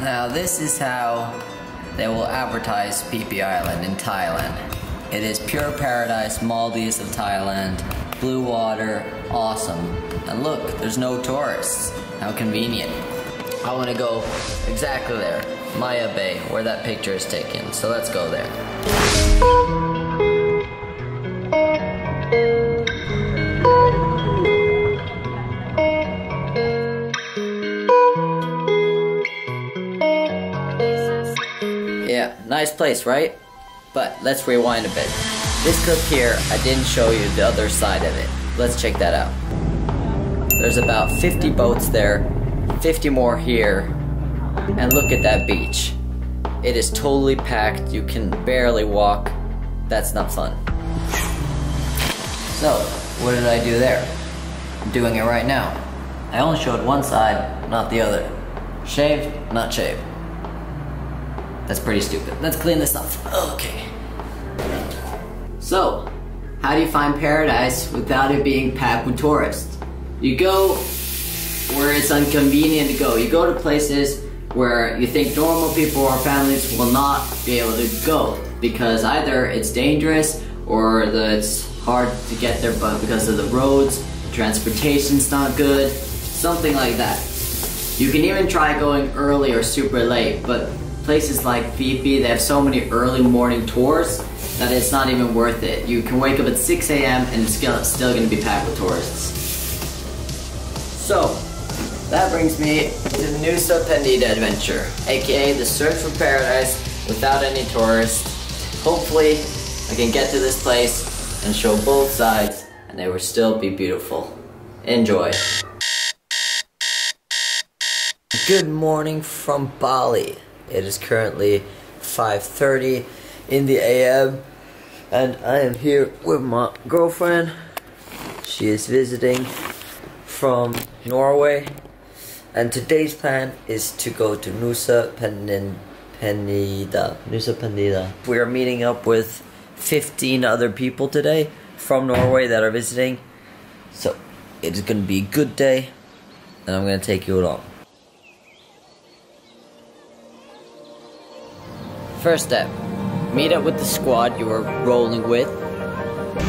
Now this is how they will advertise Phi Phi Island in Thailand. It is pure paradise, Maldives of Thailand, blue water, awesome. And look, there's no tourists. How convenient. I want to go exactly there, Maya Bay, where that picture is taken. So let's go there. Yeah, nice place, right? But let's rewind a bit. This clip here, I didn't show you the other side of it. Let's check that out. There's about 50 boats there, 50 more here, and look at that beach. It is totally packed, you can barely walk. That's not fun. So, what did I do there? I'm doing it right now. I only showed one side, not the other. Shaved, not shaved. That's pretty stupid. Let's clean this up. Okay. So, how do you find paradise without it being packed with tourists? You go where it's inconvenient to go. You go to places where you think normal people or families will not be able to go because either it's dangerous or it's hard to get there but because of the roads, transportation's not good, something like that. You can even try going early or super late, but places like Phi Phi, they have so many early morning tours that it's not even worth it. You can wake up at 6 a.m. and it's still going to be packed with tourists. So, that brings me to the Nusa Penida adventure, aka the search for paradise without any tourists. Hopefully, I can get to this place and show both sides and they will still be beautiful. Enjoy. Good morning from Bali. It is currently 5:30 in the AM and I am here with my girlfriend. She is visiting from Norway and today's plan is to go to Nusa Penida. We are meeting up with 15 other people today from Norway that are visiting, so it is going to be a good day and I'm going to take you along. First step, meet up with the squad you are rolling with,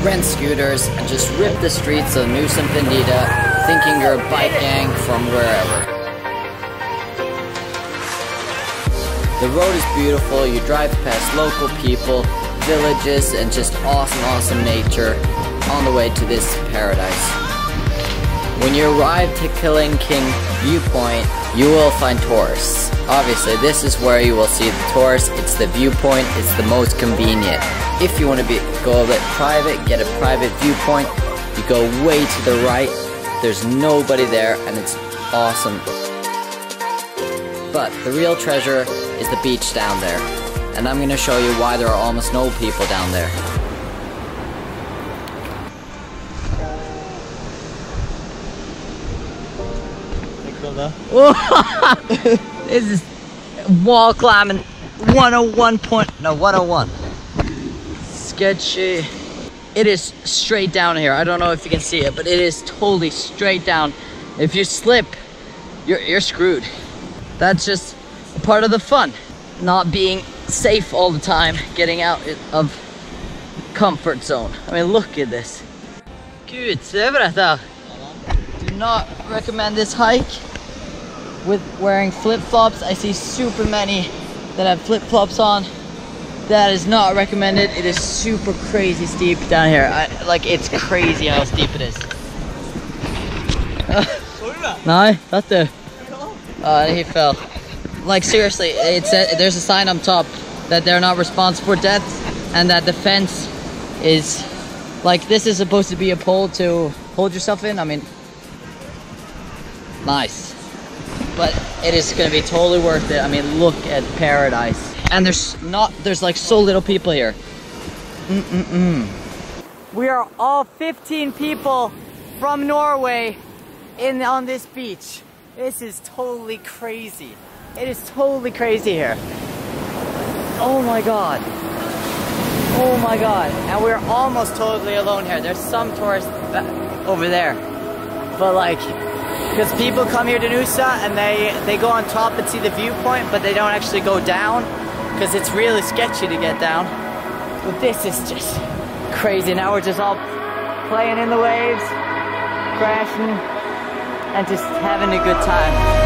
rent scooters, and just rip the streets of Nusa Penida thinking you're a bike gang from wherever. The road is beautiful, you drive past local people, villages, and just awesome nature on the way to this paradise. When you arrive to Killing King viewpoint, you will find tourists. Obviously, this is where you will see the tourists. It's the viewpoint, it's the most convenient. If you want to go a bit private, get a private viewpoint, you go way to the right, there's nobody there, and it's awesome. But the real treasure is the beach down there, and I'm going to show you why there are almost no people down there. This is wall climbing 101. Sketchy. It is straight down here. I don't know if you can see it, but it is totally straight down. If you slip, you're screwed. That's just a part of the fun. Not being safe all the time, getting out of comfort zone. I mean, look at this. Gud, se på detta. Do not recommend this hike with wearing flip-flops. I see super many that have flip-flops on. That is not recommended. It is super crazy steep down here. Like, it's crazy how steep it is. No, that's the. He fell. Like, seriously, there's a sign on top that they're not responsible for deaths, and that the fence is like, this is supposed to be a pole to hold yourself in. I mean, nice. But it is gonna be totally worth it. I mean, look at paradise. And there's like so little people here. We are all 15 people from Norway on this beach. This is totally crazy. It is totally crazy here. Oh my god. Oh my god. And we're almost totally alone here. There's some tourists over there. But like, Because people come here to Nusa and they go on top and see the viewpoint, but they don't actually go down because it's really sketchy to get down. But this is just crazy. Now we're just all playing in the waves, crashing, and just having a good time.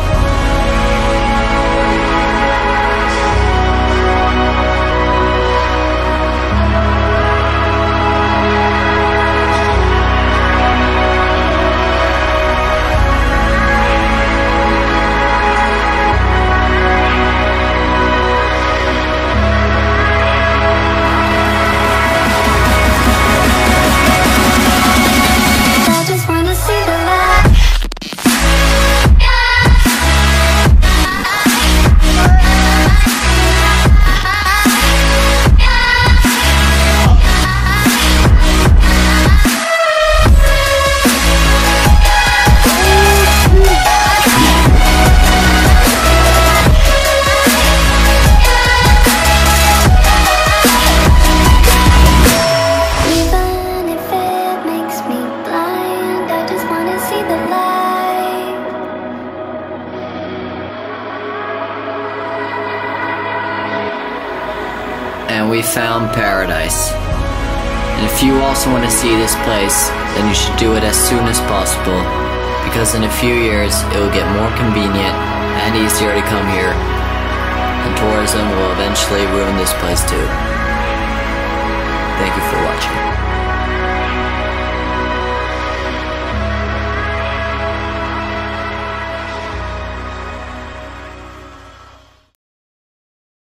And we found paradise. And if you also want to see this place, then you should do it as soon as possible, because in a few years it will get more convenient and easier to come here, and tourism will eventually ruin this place too. Thank you for watching.